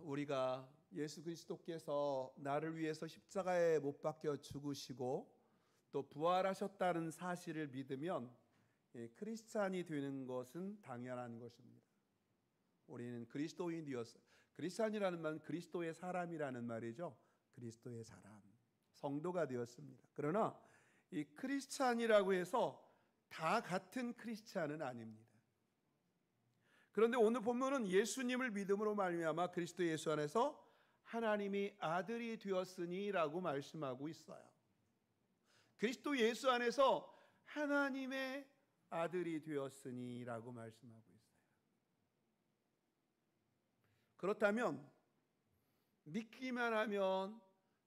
우리가 예수 그리스도께서 나를 위해서 십자가에 못 박혀 죽으시고 또 부활하셨다는 사실을 믿으면 크리스찬이 되는 것은 당연한 것입니다. 우리는 그리스도인이 되었어요. 크리스찬이라는 말은 그리스도의 사람이라는 말이죠. 그리스도의 사람, 성도가 되었습니다. 그러나 이 크리스찬이라고 해서 다 같은 크리스찬은 아닙니다. 그런데 오늘 본문은 예수님을 믿음으로 말미암아 그리스도 예수 안에서 하나님이 아들이 되었으니라고 말씀하고 있어요. 그리스도 예수 안에서 하나님의 아들이 되었으니라고 말씀하고 있어요. 그렇다면 믿기만 하면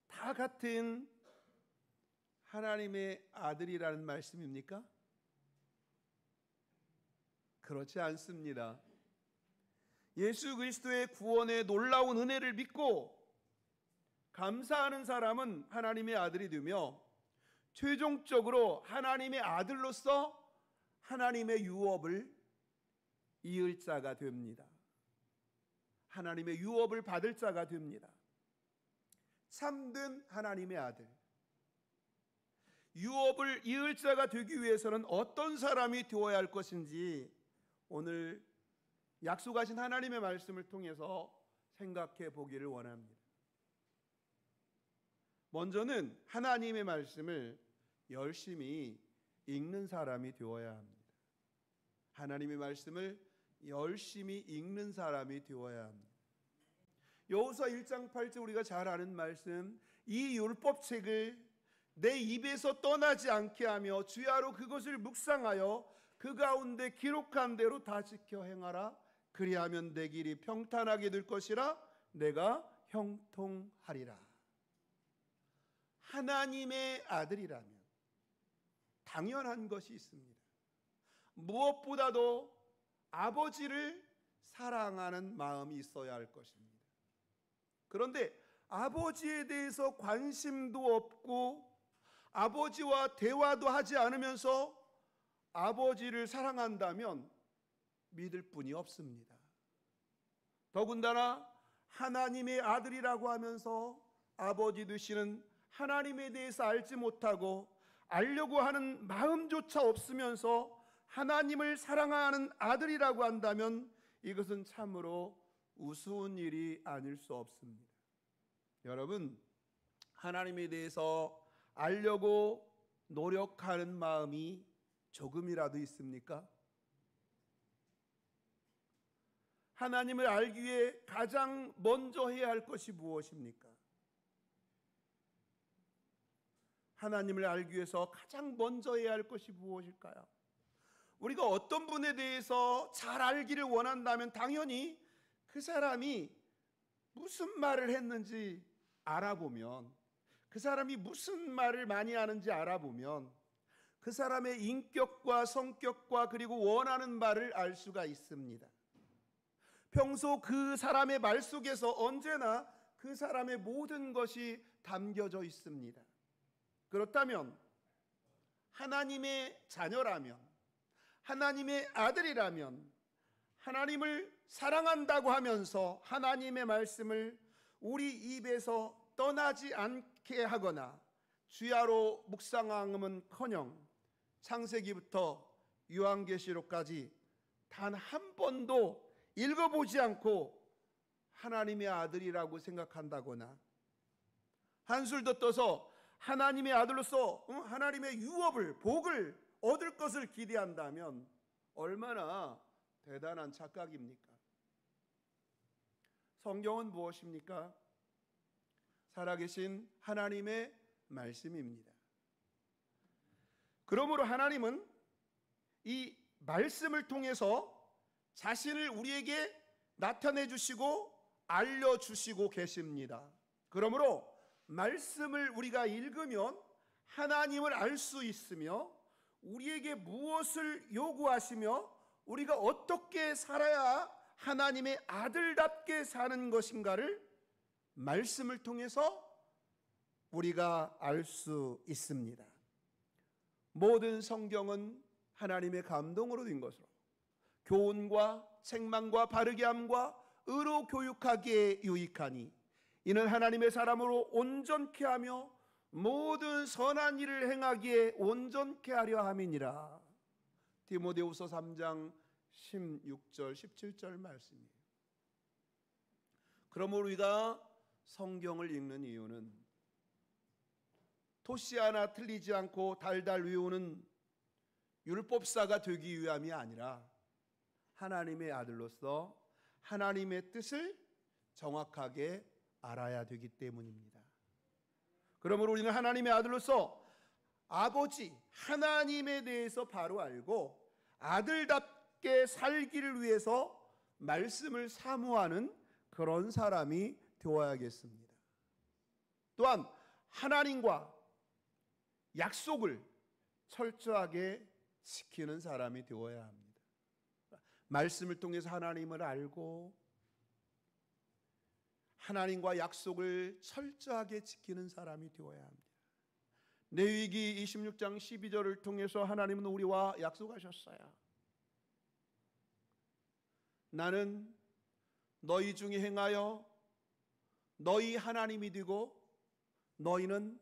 다 같은 하나님의 아들이라는 말씀입니까? 그렇지 않습니다. 예수 그리스도의 구원의 놀라운 은혜를 믿고 감사하는 사람은 하나님의 아들이 되며 최종적으로 하나님의 아들로서 하나님의 유업을 이을 자가 됩니다. 하나님의 유업을 받을 자가 됩니다. 참된 하나님의 아들, 유업을 이을 자가 되기 위해서는 어떤 사람이 되어야 할 것인지 오늘 약속하신 하나님의 말씀을 통해서 생각해 보기를 원합니다. 먼저는 하나님의 말씀을 열심히 읽는 사람이 되어야 합니다. 하나님의 말씀을 열심히 읽는 사람이 되어야 합니다. 여호수아 1장 8절 우리가 잘 아는 말씀, 이 율법책을 내 입에서 떠나지 않게 하며 주야로 그것을 묵상하여 그 가운데 기록한 대로 다 지켜 행하라. 그리하면 내 길이 평탄하게 될 것이라 내가 형통하리라. 하나님의 아들이라면 당연한 것이 있습니다. 무엇보다도 아버지를 사랑하는 마음이 있어야 할 것입니다. 그런데 아버지에 대해서 관심도 없고 아버지와 대화도 하지 않으면서 아버지를 사랑한다면 믿을 뿐이 없습니다. 더군다나 하나님의 아들이라고 하면서 아버지 되시는 하나님에 대해서 알지 못하고 알려고 하는 마음조차 없으면서 하나님을 사랑하는 아들이라고 한다면 이것은 참으로 우스운 일이 아닐 수 없습니다. 여러분, 하나님에 대해서 알려고 노력하는 마음이 조금이라도 있습니까? 하나님을 알기 위해 가장 먼저 해야 할 것이 무엇입니까? 하나님을 알기 위해서 가장 먼저 해야 할 것이 무엇일까요? 우리가 어떤 분에 대해서 잘 알기를 원한다면 당연히 그 사람이 무슨 말을 했는지 알아보면, 그 사람이 무슨 말을 많이 하는지 알아보면 그 사람의 인격과 성격과 그리고 원하는 말을 알 수가 있습니다. 평소 그 사람의 말 속에서 언제나 그 사람의 모든 것이 담겨져 있습니다. 그렇다면 하나님의 자녀라면, 하나님의 아들이라면, 하나님을 사랑한다고 하면서 하나님의 말씀을 우리 입에서 떠나지 않게 하거나 주야로 묵상함은커녕 창세기부터 요한계시록까지 단 한 번도 읽어보지 않고 하나님의 아들이라고 생각한다거나 한술 더 떠서 하나님의 아들로서 하나님의 유업을, 복을 얻을 것을 기대한다면 얼마나 대단한 착각입니까? 성경은 무엇입니까? 살아계신 하나님의 말씀입니다. 그러므로 하나님은 이 말씀을 통해서 자신을 우리에게 나타내 주시고 알려주시고 계십니다. 그러므로 말씀을 우리가 읽으면 하나님을 알 수 있으며 우리에게 무엇을 요구하시며 우리가 어떻게 살아야 하나님의 아들답게 사는 것인가를 말씀을 통해서 우리가 알 수 있습니다. 모든 성경은 하나님의 감동으로 된 것으로 교훈과 책망과 바르게 함과 의로 교육하기에 유익하니 이는 하나님의 사람으로 온전케 하며 모든 선한 일을 행하기에 온전케 하려 함이니라. 디모데후서 3장 16절 17절 말씀이에요. 그러므로 우리가 성경을 읽는 이유는 토시 하나 틀리지 않고 달달 외우는 율법사가 되기 위함이 아니라 하나님의 아들로서 하나님의 뜻을 정확하게 알아야 되기 때문입니다. 그러므로 우리는 하나님의 아들로서 아버지 하나님에 대해서 바로 알고 아들답게 살기를 위해서 말씀을 사모하는 그런 사람이 되어야겠습니다. 또한 하나님과 약속을 철저하게 지키는 사람이 되어야 합니다. 말씀을 통해서 하나님을 알고 하나님과 약속을 철저하게 지키는 사람이 되어야 합니다. 레위기 26장 12절을 통해서 하나님은 우리와 약속하셨어요. 나는 너희 중에 행하여 너희 하나님이 되고 너희는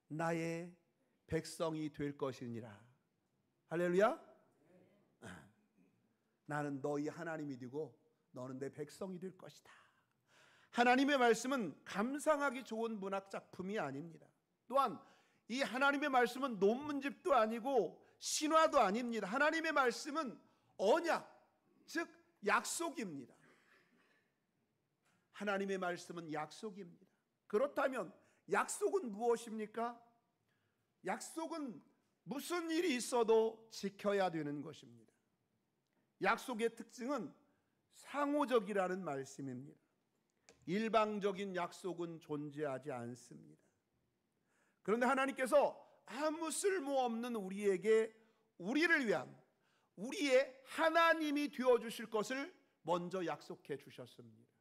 나의 백성이 될 것이니라. 할렐루야. 나는 너희 하나님이 되고 너는 내 백성이 될 것이다. 하나님의 말씀은 감상하기 좋은 문학 작품이 아닙니다. 또한 이 하나님의 말씀은 논문집도 아니고 신화도 아닙니다. 하나님의 말씀은 언약, 즉 약속입니다. 하나님의 말씀은 약속입니다. 그렇다면 약속은 무엇입니까? 약속은 무슨 일이 있어도 지켜야 되는 것입니다. 약속의 특징은 상호적이라는 말씀입니다. 일방적인 약속은 존재하지 않습니다. 그런데 하나님께서 아무 쓸모없는 우리에게 우리를 위한 우리의 하나님이 되어주실 것을 먼저 약속해 주셨습니다.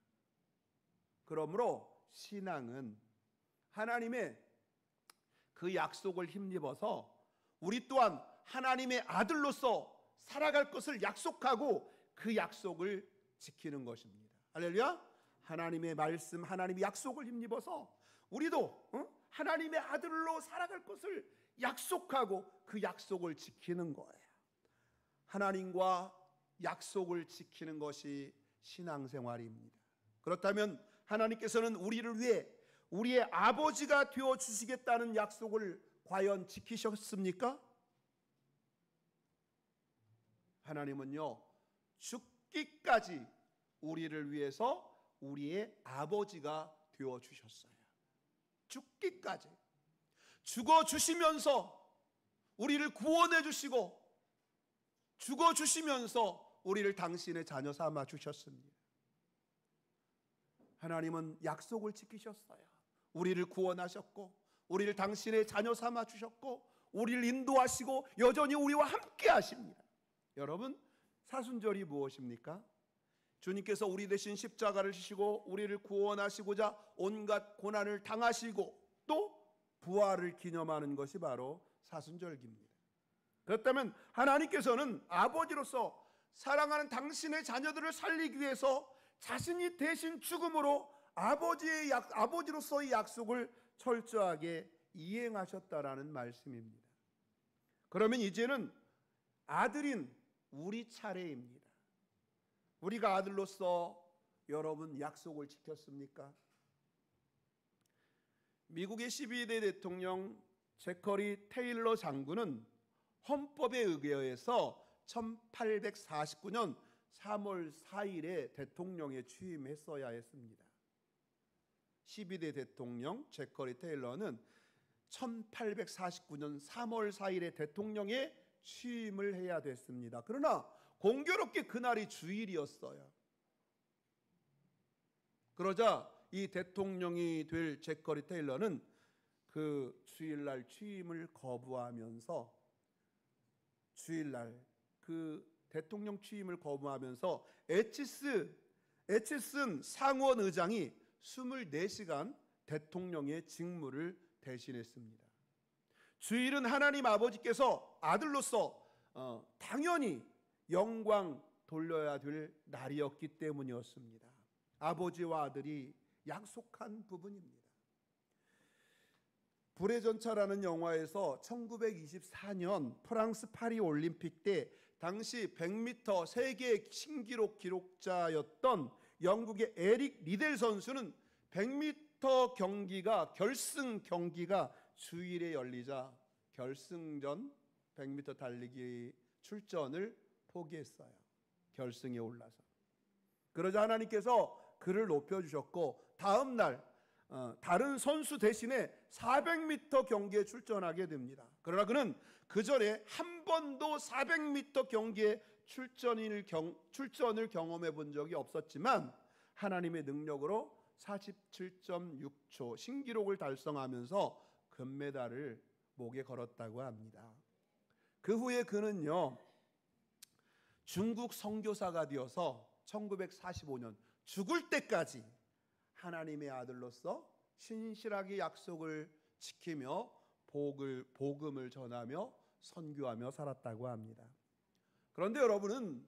그러므로 신앙은 하나님의 그 약속을 힘입어서 우리 또한 하나님의 아들로서 살아갈 것을 약속하고 그 약속을 지키는 것입니다. 할렐루야. 하나님의 말씀, 하나님의 약속을 힘입어서 우리도 하나님의 아들로 살아갈 것을 약속하고 그 약속을 지키는 거예요. 하나님과 약속을 지키는 것이 신앙생활입니다. 그렇다면 하나님께서는 우리를 위해 우리의 아버지가 되어 주시겠다는 약속을 과연 지키셨습니까? 하나님은요, 죽기까지 우리를 위해서 우리의 아버지가 되어 주셨어요. 죽기까지 죽어 주시면서 우리를 구원해 주시고 죽어 주시면서 우리를 당신의 자녀 삼아 주셨습니다. 하나님은 약속을 지키셨어요. 우리를 구원하셨고 우리를 당신의 자녀 삼아 주셨고 우리를 인도하시고 여전히 우리와 함께 하십니다. 여러분, 사순절이 무엇입니까? 주님께서 우리 대신 십자가를 지시고 우리를 구원하시고자 온갖 고난을 당하시고 또 부활을 기념하는 것이 바로 사순절기입니다. 그렇다면 하나님께서는 아버지로서 사랑하는 당신의 자녀들을 살리기 위해서 자신이 대신 죽음으로 아버지로서의 약속을 철저하게 이행하셨다라는 말씀입니다. 그러면 이제는 아들인 우리 차례입니다. 우리가 아들로서 여러분 약속을 지켰습니까? 미국의 12대 대통령 제커리 테일러 장군은 헌법에 의거해서 1849년 3월 4일에 대통령에 취임했어야 했습니다. 12대 대통령 제커리 테일러는 1849년 3월 4일에 대통령에 취임을 해야 됐습니다. 그러나 공교롭게 그날이 주일이었어요. 그러자 이 대통령이 될 제커리 테일러는 그 주일날 취임을 거부하면서 주일날 그 대통령 취임을 거부하면서 에치슨 상원 의장이 24시간 대통령의 직무를 대신했습니다. 주일은 하나님 아버지께서 아들로서 당연히 영광 돌려야 될 날이었기 때문이었습니다. 아버지와 아들이 약속한 부분입니다. 불의 전차라는 영화에서 1924년 프랑스 파리 올림픽 때 당시 100m 세계 신기록 기록자였던 영국의 에릭 리델 선수는 100m 경기가 결승 경기가 주일에 열리자 결승전 100m 달리기 출전을 포기했어요. 결승에 올라서. 그러자 하나님께서 그를 높여주셨고 다음 날 다른 선수 대신에 400m 경기에 출전하게 됩니다. 그러나 그는 그 전에 한 번도 400m 경기에 출전을 경험해 본 적이 없었지만 하나님의 능력으로 47.6초 신기록을 달성하면서 금메달을 목에 걸었다고 합니다. 그 후에 그는요 중국 선교사가 되어서 1945년 죽을 때까지 하나님의 아들로서 신실하게 약속을 지키며 복음을 전하며 선교하며 살았다고 합니다. 그런데 여러분은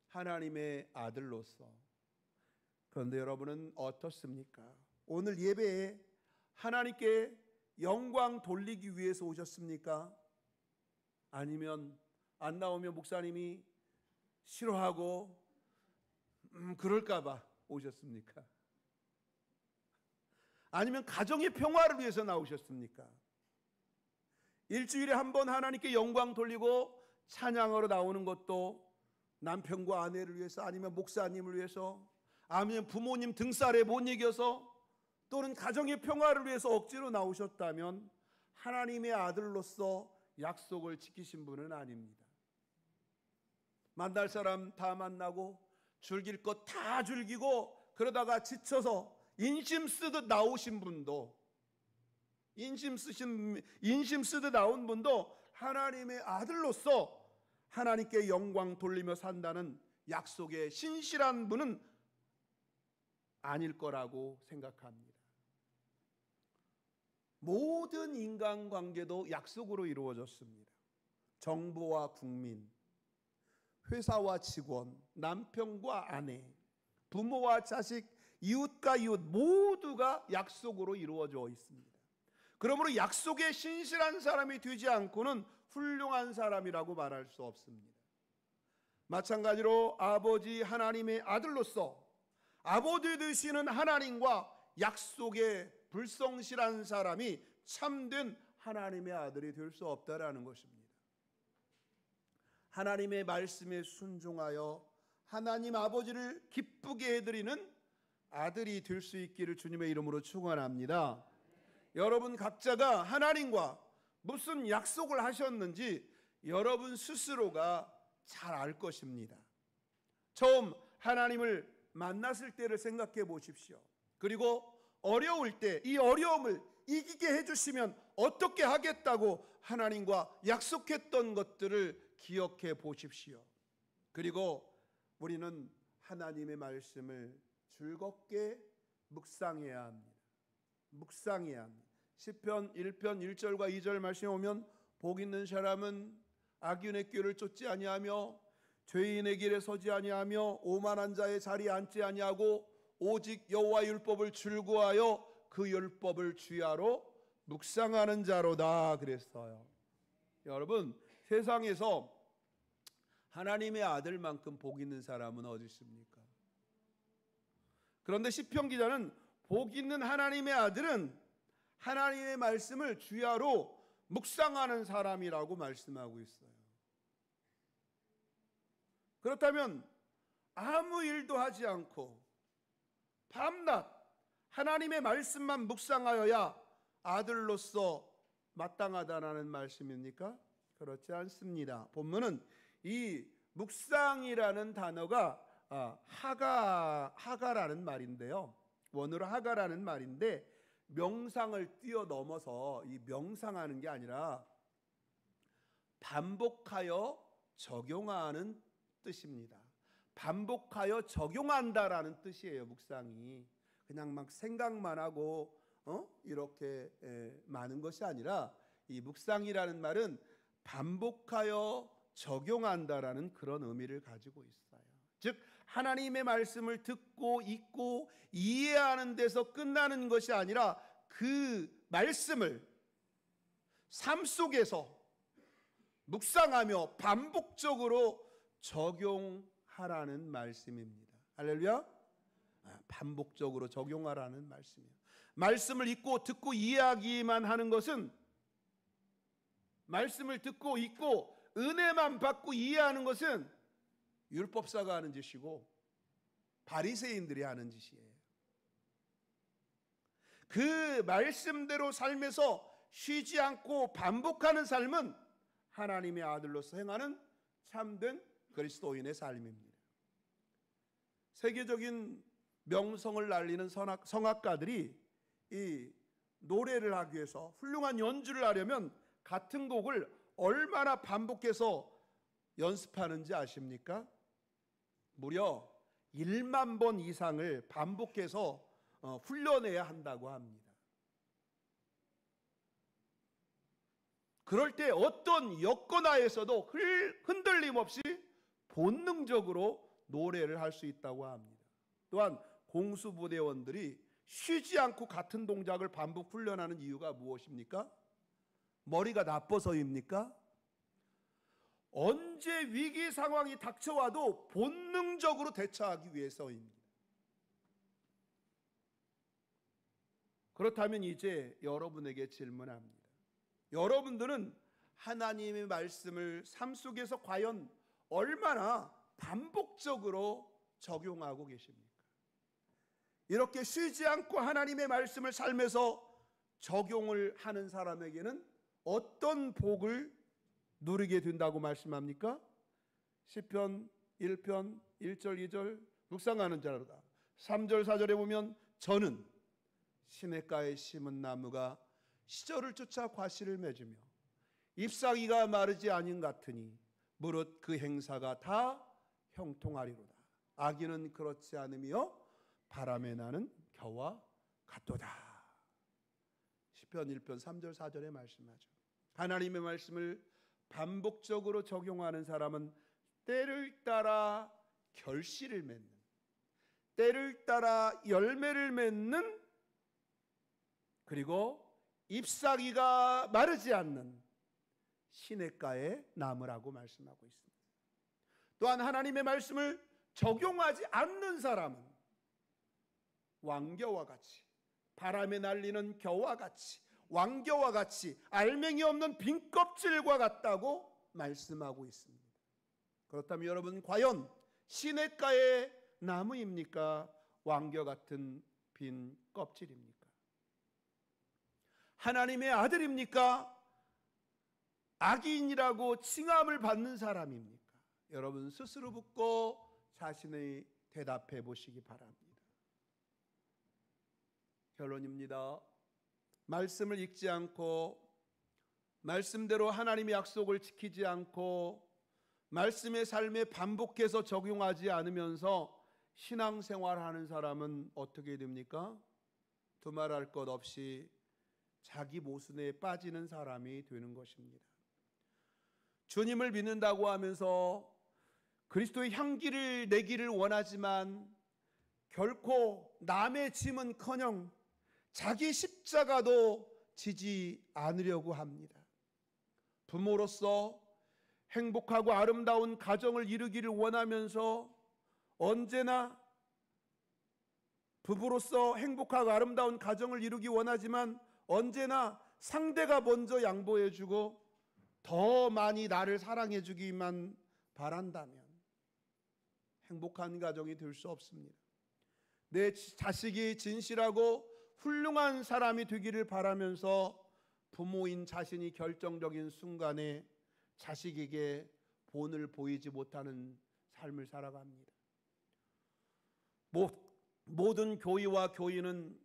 하나님의 아들로서 그런데 여러분은 어떻습니까? 오늘 예배에 하나님께 영광 돌리기 위해서 오셨습니까? 아니면 안 나오면 목사님이 싫어하고 그럴까 봐 오셨습니까? 아니면 가정의 평화를 위해서 나오셨습니까? 일주일에 한 번 하나님께 영광 돌리고 찬양하러 나오는 것도 남편과 아내를 위해서 아니면 목사님을 위해서 아니면 부모님 등살에 못 이겨서 또는 가정의 평화를 위해서 억지로 나오셨다면 하나님의 아들로서 약속을 지키신 분은 아닙니다. 만날 사람 다 만나고 즐길 것 다 즐기고 그러다가 지쳐서 인심 쓰듯 나오신 분도 인심 쓰듯 나온 분도 하나님의 아들로서 하나님께 영광 돌리며 산다는 약속에 신실한 분은 아닐 거라고 생각합니다. 모든 인간관계도 약속으로 이루어졌습니다. 정부와 국민, 회사와 직원, 남편과 아내, 부모와 자식, 이웃과 이웃 모두가 약속으로 이루어져 있습니다. 그러므로 약속에 신실한 사람이 되지 않고는 훌륭한 사람이라고 말할 수 없습니다. 마찬가지로 아버지 하나님의 아들로서 아버지 되시는 하나님과 약속에 불성실한 사람이 참된 하나님의 아들이 될 수 없다라는 것입니다. 하나님의 말씀에 순종하여 하나님 아버지를 기쁘게 해드리는 아들이 될 수 있기를 주님의 이름으로 축원합니다. 여러분 각자가 하나님과 무슨 약속을 하셨는지 여러분 스스로가 잘 알 것입니다. 처음 하나님을 만났을 때를 생각해 보십시오. 그리고 어려울 때 이 어려움을 이기게 해주시면 어떻게 하겠다고 하나님과 약속했던 것들을 기억해 보십시오. 그리고 우리는 하나님의 말씀을 즐겁게 묵상해야 합니다. 묵상해야 합니다. 시편 1편 1절과 2절 말씀에 오면 복 있는 사람은 악인의 꾀를 쫓지 아니하며 죄인의 길에 서지 아니하며 오만한 자의 자리에 앉지 아니하고 오직 여호와의 율법을 즐거워하여 그 율법을 주야로 묵상하는 자로다 그랬어요. 여러분 세상에서 하나님의 아들만큼 복 있는 사람은 어디 있습니까? 그런데 시편 기자는 복 있는 하나님의 아들은 하나님의 말씀을 주야로 묵상하는 사람이라고 말씀하고 있어요. 그렇다면 아무 일도 하지 않고 밤낮 하나님의 말씀만 묵상하여야 아들로서 마땅하다라는 말씀입니까? 그렇지 않습니다. 본문은 이 묵상이라는 단어가 하가라는 말인데요. 원어로 하가라는 말인데 명상을 뛰어넘어서 이 명상하는 게 아니라 반복하여 적용하는 뜻입니다. 반복하여 적용한다라는 뜻이에요. 묵상이 그냥 막 생각만 하고 이렇게 많은 것이 아니라 이 묵상이라는 말은 반복하여 적용한다라는 그런 의미를 가지고 있어요. 즉 하나님의 말씀을 듣고 읽고 이해하는 데서 끝나는 것이 아니라 그 말씀을 삶 속에서 묵상하며 반복적으로 적용하라는 말씀입니다. 할렐루야. 반복적으로 적용하라는 말씀이에요. 말씀을 읽고 듣고 이해하기만 하는 것은, 말씀을 듣고 읽고 은혜만 받고 이해하는 것은 율법사가 하는 짓이고 바리새인들이 하는 짓이에요. 그 말씀대로 삶에서 쉬지 않고 반복하는 삶은 하나님의 아들로서 행하는 참된 그리스도인의 삶입니다. 세계적인 명성을 날리는 성악가들이 이 노래를 하기 위해서, 훌륭한 연주를 하려면 같은 곡을 얼마나 반복해서 연습하는지 아십니까? 무려 1만 번 이상을 반복해서 훈련해야 한다고 합니다. 그럴 때 어떤 여건하에서도 흔들림 없이 본능적으로 노래를 할 수 있다고 합니다. 또한 공수부대원들이 쉬지 않고 같은 동작을 반복 훈련하는 이유가 무엇입니까? 머리가 나빠서입니까? 언제 위기 상황이 닥쳐와도 본능적으로 대처하기 위해서입니다. 그렇다면 이제 여러분에게 질문합니다. 여러분들은 하나님의 말씀을 삶 속에서 과연 얼마나 반복적으로 적용하고 계십니까? 이렇게 쉬지 않고 하나님의 말씀을 삶에서 적용을 하는 사람에게는 어떤 복을 누리게 된다고 말씀합니까? 시편 1편 1절 2절 묵상하는 자로다. 3절 4절에 보면 저는 시냇가에 심은 나무가 시절을 쫓아 과실을 맺으며 잎사귀가 마르지 아닌 같으니 무릇 그 행사가 다 형통하리로다. 악인은 그렇지 않으며 바람에 나는 겨와 같도다. 시편 1편 3절 4절에 말씀하죠. 하나님의 말씀을 반복적으로 적용하는 사람은 때를 따라 결실을 맺는, 때를 따라 열매를 맺는, 그리고 잎사귀가 마르지 않는 시냇가의 나무라고 말씀하고 있습니다. 또한 하나님의 말씀을 적용하지 않는 사람은 왕겨와 같이, 바람에 날리는 겨와 같이, 왕겨와 같이 알맹이 없는 빈 껍질과 같다고 말씀하고 있습니다. 그렇다면 여러분, 과연 시냇가의 나무입니까? 왕겨 같은 빈 껍질입니까? 하나님의 아들입니까? 악인이라고 칭함을 받는 사람입니까? 여러분 스스로 묻고 자신의 대답해 보시기 바랍니다. 결론입니다. 말씀을 읽지 않고 말씀대로 하나님의 약속을 지키지 않고 말씀의 삶에 반복해서 적용하지 않으면서 신앙생활하는 사람은 어떻게 됩니까? 두말할 것 없이 자기 모순에 빠지는 사람이 되는 것입니다. 주님을 믿는다고 하면서 그리스도의 향기를 내기를 원하지만 결코 남의 짐은커녕 자기 십자가도 지지 않으려고 합니다. 부모로서 행복하고 아름다운 가정을 이루기를 원하면서 언제나 부부로서 행복하고 아름다운 가정을 이루기 원하지만 언제나 상대가 먼저 양보해주고 더 많이 나를 사랑해주기만 바란다면 행복한 가정이 될 수 없습니다. 내 자식이 진실하고 훌륭한 사람이 되기를 바라면서 부모인 자신이 결정적인 순간에 자식에게 본을 보이지 못하는 삶을 살아갑니다. 모든 교회와 교인은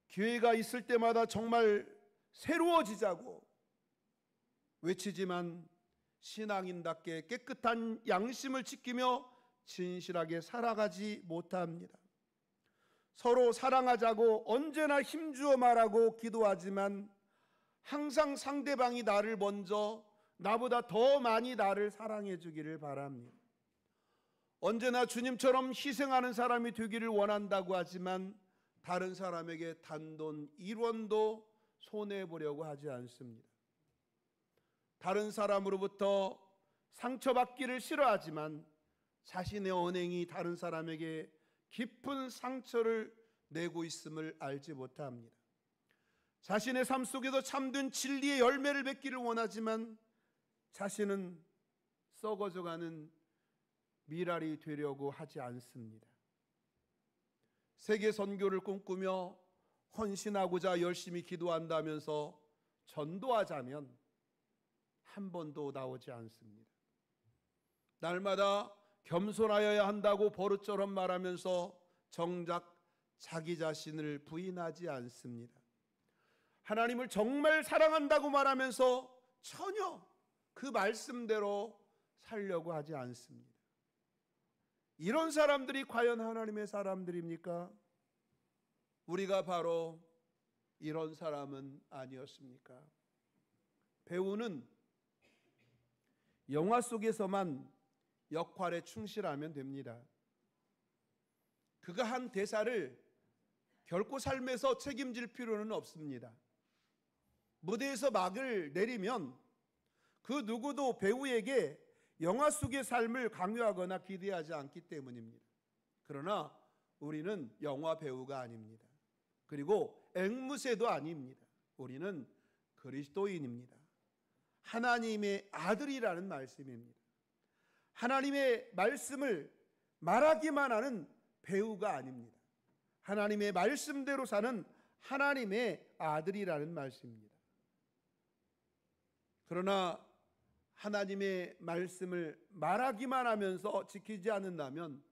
기회가 있을 때마다 정말 새로워지자고 외치지만 신앙인답게 깨끗한 양심을 지키며 진실하게 살아가지 못합니다. 서로 사랑하자고 언제나 힘주어 말하고 기도하지만 항상 상대방이 나를 먼저 나보다 더 많이 나를 사랑해 주기를 바랍니다. 언제나 주님처럼 희생하는 사람이 되기를 원한다고 하지만 다른 사람에게 단돈 1원도 손해보려고 하지 않습니다. 다른 사람으로부터 상처받기를 싫어하지만 자신의 언행이 다른 사람에게 깊은 상처를 내고 있음을 알지 못합니다. 자신의 삶 속에서 참된 진리의 열매를 맺기를 원하지만 자신은 썩어져가는 미랄이 되려고 하지 않습니다. 세계 선교를 꿈꾸며 헌신하고자 열심히 기도한다면서 전도하자면 한 번도 나오지 않습니다. 날마다 겸손하여야 한다고 버릇처럼 말하면서 정작 자기 자신을 부인하지 않습니다. 하나님을 정말 사랑한다고 말하면서 전혀 그 말씀대로 살려고 하지 않습니다. 이런 사람들이 과연 하나님의 사람들입니까? 우리가 바로 이런 사람은 아니었습니까? 배우는 영화 속에서만 역할에 충실하면 됩니다. 그가 한 대사를 결코 삶에서 책임질 필요는 없습니다. 무대에서 막을 내리면 그 누구도 배우에게 영화 속의 삶을 강요하거나 기대하지 않기 때문입니다. 그러나 우리는 영화 배우가 아닙니다. 그리고 앵무새도 아닙니다. 우리는 그리스도인입니다. 하나님의 아들이라는 말씀입니다. 하나님의 말씀을 말하기만 하는 배우가 아닙니다. 하나님의 말씀대로 사는 하나님의 아들이라는 말씀입니다. 그러나 하나님의 말씀을 말하기만 하면서 지키지 않는다면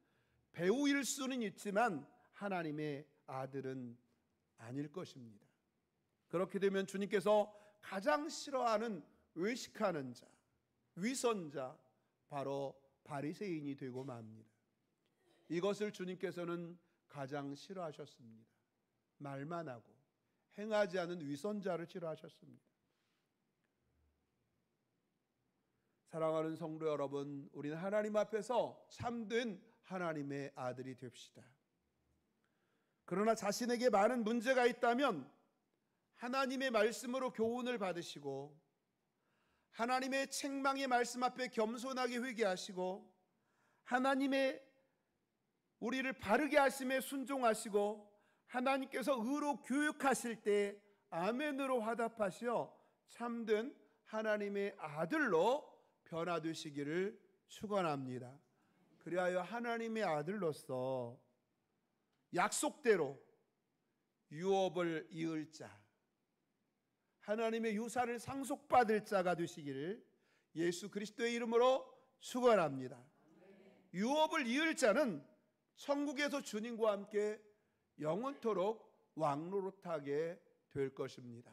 배우일 수는 있지만 하나님의 아들은 아닐 것입니다. 그렇게 되면 주님께서 가장 싫어하는 외식하는 자, 위선자, 바로 바리새인이 되고 맙니다. 이것을 주님께서는 가장 싫어하셨습니다. 말만 하고 행하지 않은 위선자를 싫어하셨습니다. 사랑하는 성도 여러분, 우리는 하나님 앞에서 참된 하나님의 아들이 됩시다. 그러나 자신에게 많은 문제가 있다면 하나님의 말씀으로 교훈을 받으시고 하나님의 책망의 말씀 앞에 겸손하게 회개하시고 하나님의 우리를 바르게 하심에 순종하시고 하나님께서 의로 교육하실 때 아멘으로 화답하시어 참된 하나님의 아들로 변화되시기를 축원합니다. 그리하여 하나님의 아들로서 약속대로 유업을 이을 자, 하나님의 유산을 상속받을 자가 되시기를 예수 그리스도의 이름으로 축원합니다. 유업을 이을 자는 천국에서 주님과 함께 영원토록 왕노릇하게 될 것입니다.